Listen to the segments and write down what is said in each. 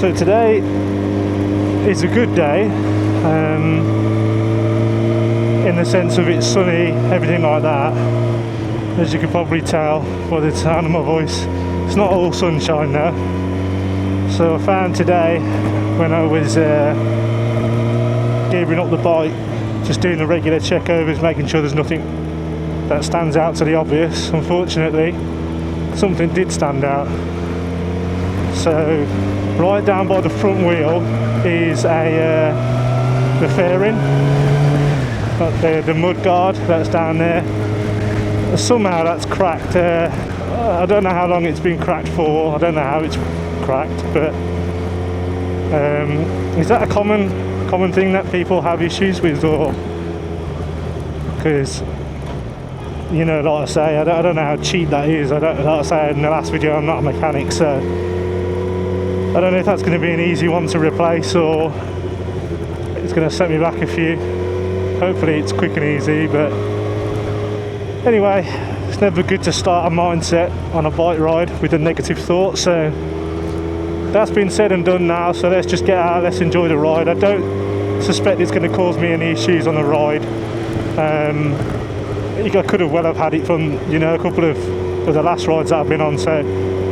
So today is a good day, in the sense of it's sunny, everything like that. As you can probably tell by the sound of my voice, it's not all sunshine now. So I found today, when I was gearing up the bike, just doing the regular checkovers, making sure there's nothing that stands out to the obvious. Unfortunately, something did stand out. So right down by the front wheel is the fairing, the mud guard that's down there. Somehow that's cracked. I don't know how long it's been cracked for. I don't know how it's cracked, but is that a common thing that people have issues with? Or because, you know, like I say, I don't know how cheap that is. Like I say in the last video, I'm not a mechanic, so I don't know if that's going to be an easy one to replace or it's going to set me back a few. Hopefully it's quick and easy, but anyway, it's never good to start a mindset on a bike ride with a negative thought. So that's been said and done now, so let's just get out, let's enjoy the ride. I don't suspect it's going to cause me any issues on the ride. I could have well have had it from, you know, a couple of the last rides that I've been on, so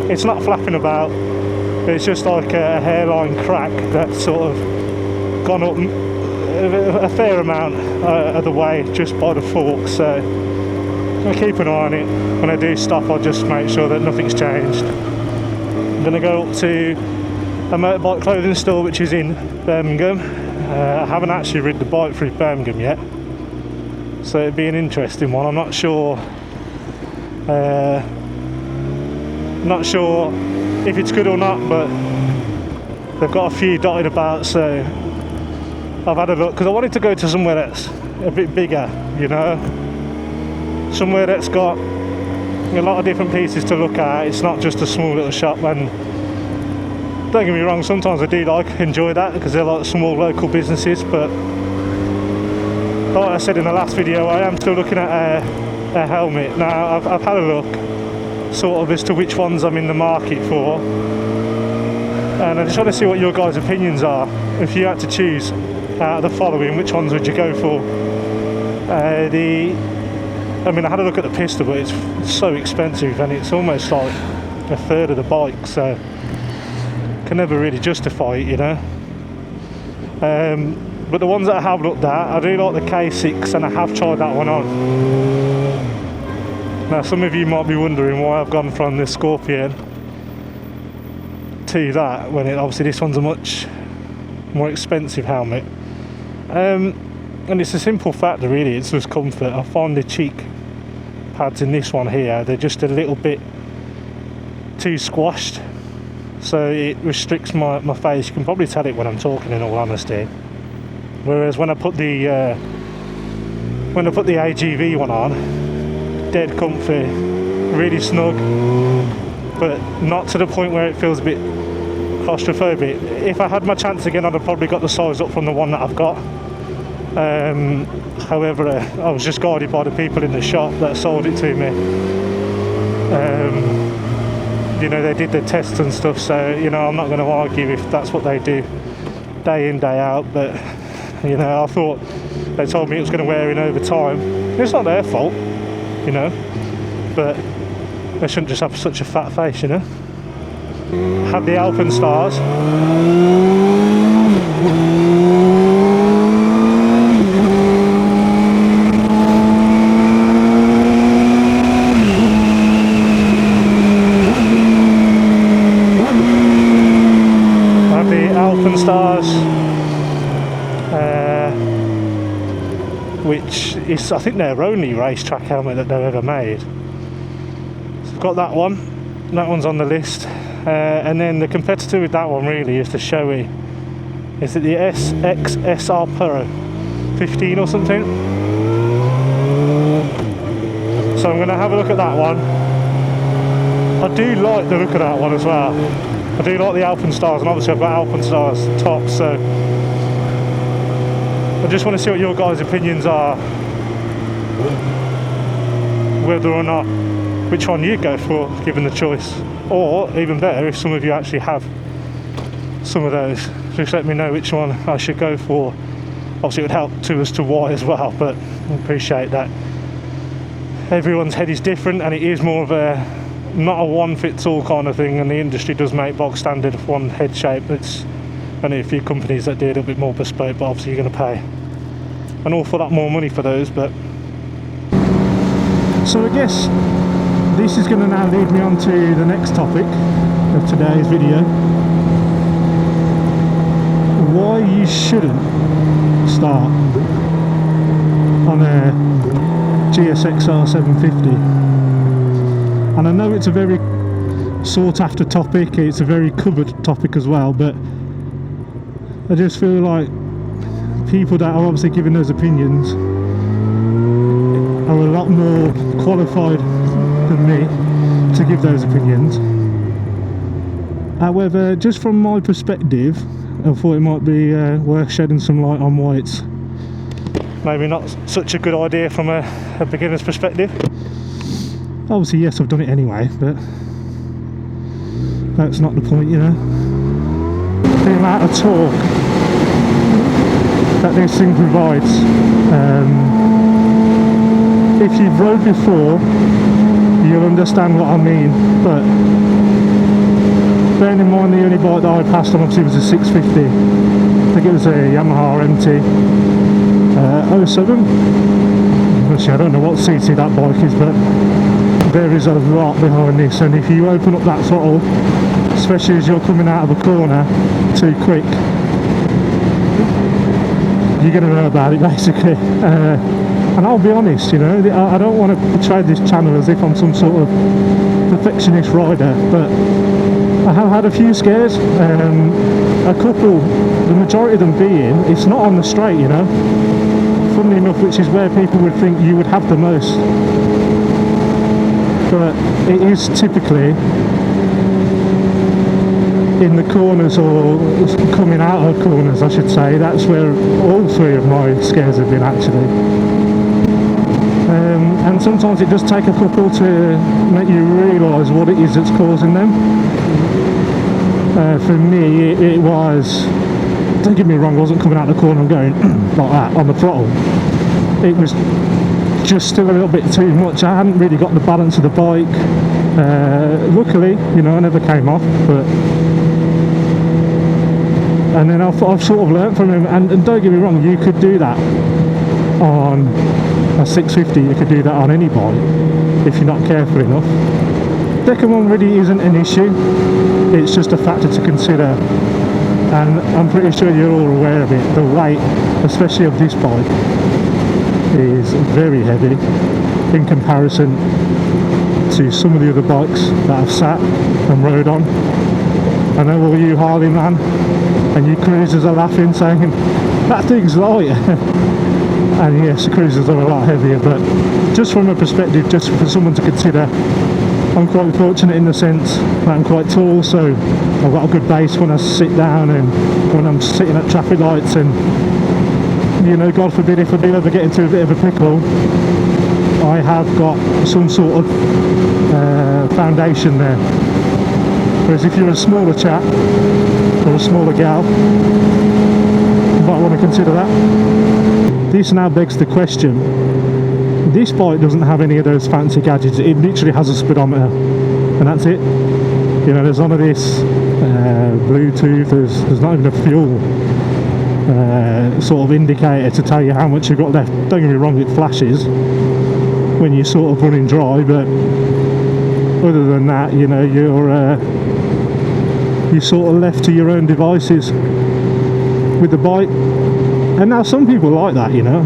it's not flapping about. It's just like a hairline crack that's sort of gone up a fair amount of the way just by the fork. So I'll keep an eye on it. When I do stop, I'll just make sure that nothing's changed. I'm going to go up to a motorbike clothing store which is in Birmingham. I haven't actually rid the bike through Birmingham yet, so it'd be an interesting one. I'm not sure if it's good or not, but they've got a few dotted about, so I've had a look because I wanted to go to somewhere that's a bit bigger, you know, somewhere that's got a lot of different pieces to look at. It's not just a small little shop, and don't get me wrong, sometimes I do enjoy that because they're like small local businesses, but like I said in the last video, I am still looking at a helmet. Now I've had a look sort of as to which ones I'm in the market for, and I just want to see what your guys' opinions are. If you had to choose out of the following, which ones would you go for? I had a look at the pistol, but it's so expensive and it's almost like a third of the bike, so can never really justify it, you know. But the ones that I have looked at, I do like the K6, and I have tried that one on. Now some of you might be wondering why I've gone from the Scorpion to that, when obviously this one's a much more expensive helmet. And it's a simple factor really, it's just comfort. I find the cheek pads in this one here, they're just a little bit too squashed, so it restricts my face. You can probably tell it when I'm talking, in all honesty. Whereas when I put the AGV one on, dead comfy, really snug, but not to the point where it feels a bit claustrophobic. If I had my chance again, I'd have probably got the size up from the one that I've got. However, I was just guided by the people in the shop that sold it to me. You know, they did the tests and stuff, so, you know, I'm not going to argue if that's what they do day in, day out, but, you know, I thought they told me it was going to wear in over time. It's not their fault, you know, but they shouldn't just have such a fat face, you know. Have the Alpenstars. Which is, I think, their only racetrack helmet that they've ever made. So I've got that one. That one's on the list. And then the competitor with that one really is the Shoei. Is it the GSXR750 or something? So I'm going to have a look at that one. I do like the look of that one as well. I do like the Alpenstars, and obviously I've got Alpenstars top, so I just want to see what your guys' opinions are, whether or not which one you'd go for given the choice, or even better if some of you actually have some of those. Just let me know which one I should go for. Obviously it would help to as to why as well, but I appreciate that everyone's head is different, and it is more of a not a one fits all kind of thing, and the industry does make bog standard one head shape. It's only a few companies that do a little bit more bespoke, but obviously you're going to pay an awful lot more money for those. But so I guess this is going to now lead me on to the next topic of today's video: why you shouldn't start on a GSXR750. And I know it's a very sought after topic, it's a very covered topic as well, but I just feel like people that are obviously giving those opinions are a lot more qualified than me to give those opinions. However, just from my perspective, I thought it might be worth shedding some light on why it's maybe not such a good idea from a beginner's perspective. Obviously, yes, I've done it anyway, but that's not the point, you know. The amount of torque that this thing provides. If you've rode before, you'll understand what I mean, but bearing in mind the only bike that I passed on obviously was a 650. I think it was a Yamaha MT 07. Actually, I don't know what CC that bike is, but there is a lot behind this, and if you open up that throttle, especially as you're coming out of a corner too quick, you're going to know about it basically. And I'll be honest, you know, I don't want to portray this channel as if I'm some sort of perfectionist rider, but I have had a few scares. A couple, the majority of them being, it's not on the straight, you know, funnily enough, which is where people would think you would have the most, but it is typically in the corners, or coming out of corners I should say. That's where all three of my scares have been actually. And sometimes it does take a couple to make you realise what it is that's causing them. For me, it was, don't get me wrong, I wasn't coming out the corner and going like that on the throttle. It was just still a little bit too much. I hadn't really got the balance of the bike. Luckily, you know, I never came off, but and then I've sort of learnt from him, and don't get me wrong, you could do that on a 650, you could do that on any bike if you're not careful enough. Second one really isn't an issue, it's just a factor to consider, and I'm pretty sure you're all aware of it. The weight, especially of this bike, is very heavy in comparison to some of the other bikes that I've sat and rode on. I know all you Harley man and you cruisers are laughing, saying that thing's light. And yes, the cruisers are a lot heavier, but just from a perspective, just for someone to consider, I'm quite fortunate in the sense that I'm quite tall, so I've got a good base when I sit down and when I'm sitting at traffic lights, and you know, God forbid if I do ever get into a bit of a pickle, I have got some sort of foundation there. Whereas if you're a smaller chap or a smaller gal, you might want to consider that. This now begs the question, this bike doesn't have any of those fancy gadgets. It literally has a speedometer and that's it. You know, there's none of this Bluetooth, there's not even a fuel sort of indicator to tell you how much you've got left. Don't get me wrong, it flashes when you're sort of running dry, but other than that, you know, you're sort of left to your own devices with the bike. And now some people like that, you know.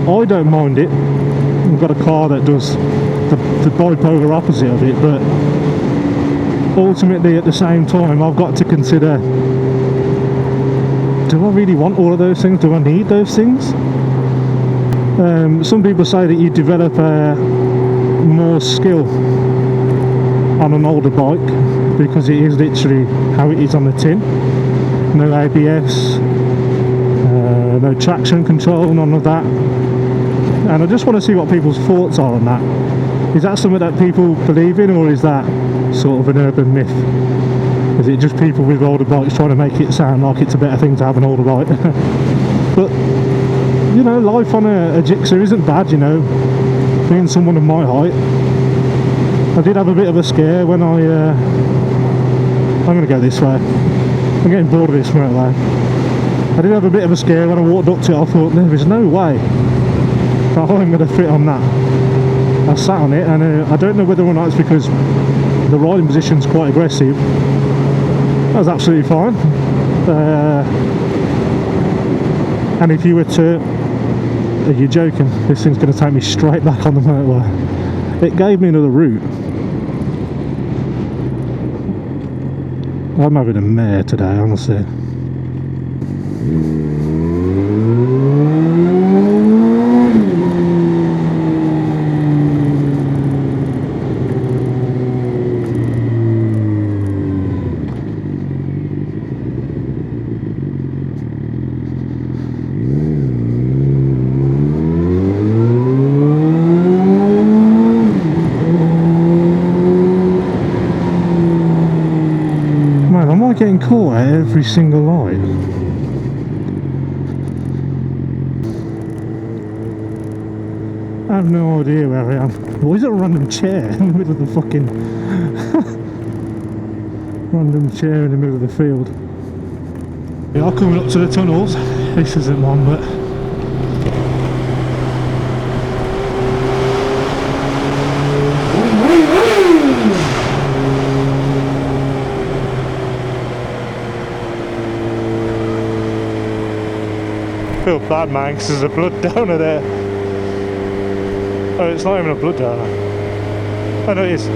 I don't mind it. I've got a car that does the bipolar opposite of it, but ultimately at the same time I've got to consider, do I really want all of those things? Do I need those things? Some people say that you develop more skill on an older bike because it is literally how it is on the tin. No ABS, no traction control, none of that. And I just want to see what people's thoughts are on that. Is that something that people believe in, or is that sort of an urban myth? Is it just people with older bikes trying to make it sound like it's a better thing to have an older bike? But, you know, life on a Gixxer isn't bad, you know, being someone of my height. I did have a bit of a scare when I'm going to go this way. I'm getting bored of this motorway. I did have a bit of a scare when I walked up to it. I thought, there is no way that I'm going to fit on that. I sat on it, and I don't know whether or not it's because the riding position's quite aggressive. That was absolutely fine. And if you were to... Are you joking? This thing's going to take me straight back on the motorway. It gave me another route. I'm having a mare today, honestly. Getting caught at every single light. I have no idea where I am. Why is it a random chair in the middle of the fucking random chair in the middle of the field? We are coming up to the tunnels. This isn't one, but I feel bad, man, because there's a blood donor there. Oh, it's not even a blood donor. Oh no, it is.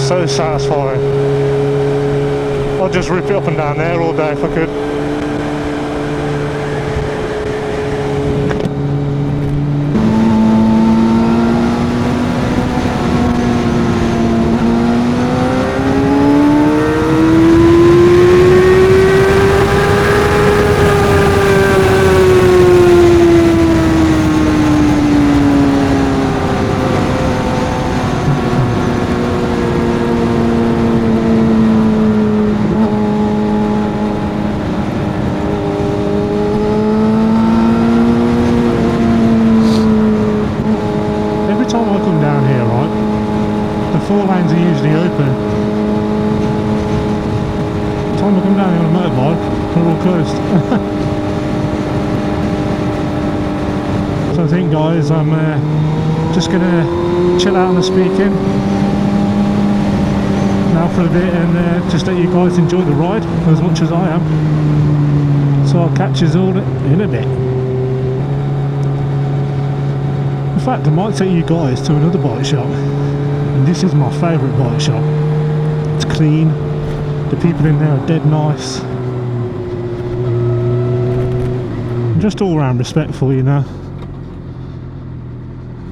So satisfying. I'll just rip it up and down there all day if I could. Four lanes are usually open. By the time I come down here on a motorbike, they're all closed. So I think, guys, I'm just going to chill out on the speaking now for a bit and just let you guys enjoy the ride as much as I am. So I'll catch you all in a bit. In fact, I might take you guys to another bike shop. And this is my favourite bike shop. It's clean, the people in there are dead nice, and just all round respectful, you know.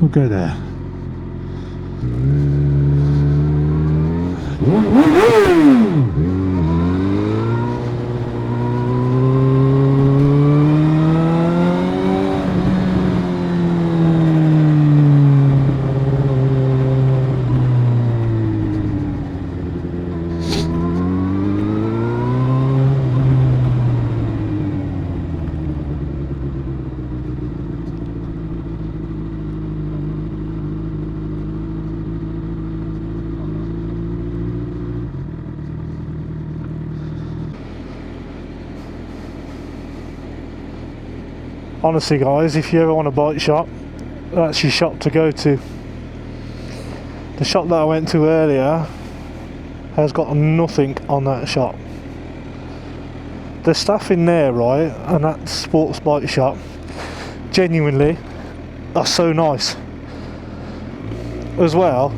We'll go there. honestly guys, if you ever want a bike shop, that's your shop to go to. The shop that I went to earlier has got nothing on that shop. The staff in there, right, and that sports bike shop, genuinely are so nice. As well,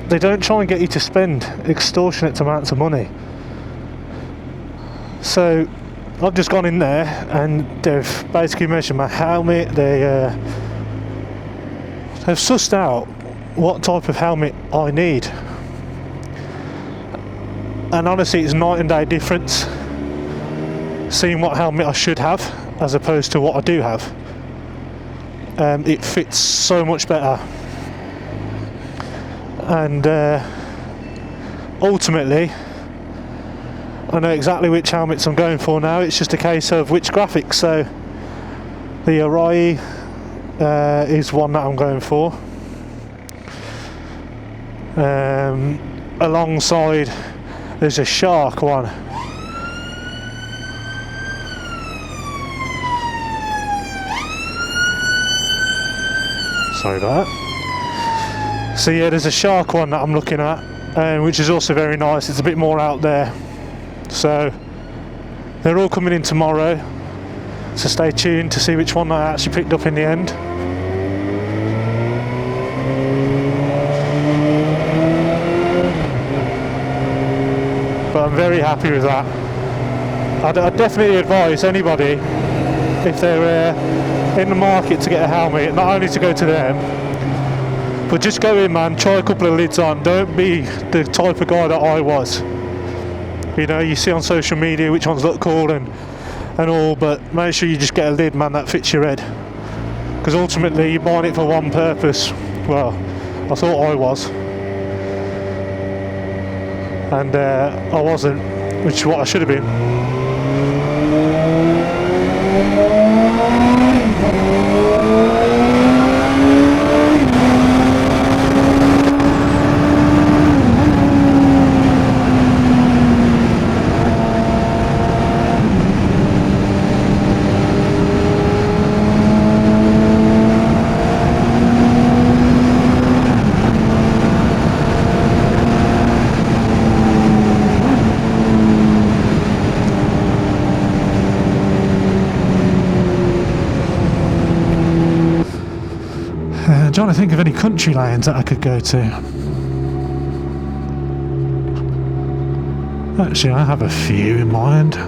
they don't try and get you to spend extortionate amounts of money. So I've just gone in there and they've basically measured my helmet. They've sussed out what type of helmet I need, and honestly it's night and day difference seeing what helmet I should have as opposed to what I do have. It fits so much better, and ultimately I know exactly which helmets I'm going for now. It's just a case of which graphics. So the Arai is one that I'm going for, alongside there's a Shark one. Sorry about that. So yeah, there's a Shark one that I'm looking at, which is also very nice. It's a bit more out there. So they're all coming in tomorrow, so stay tuned to see which one I actually picked up in the end. But I'm very happy with that. I'd definitely advise anybody, if they're in the market to get a helmet, not only to go to them, but just go in, man, try a couple of lids on. Don't be the type of guy that I was. You know, you see on social media which ones look cool and all, but make sure you just get a lid, man, that fits your head. Because ultimately you're buying it for one purpose. Well, I thought I was. And I wasn't, which is what I should have been. I'm trying to think of any country lanes that I could go to. Actually, I have a few in mind.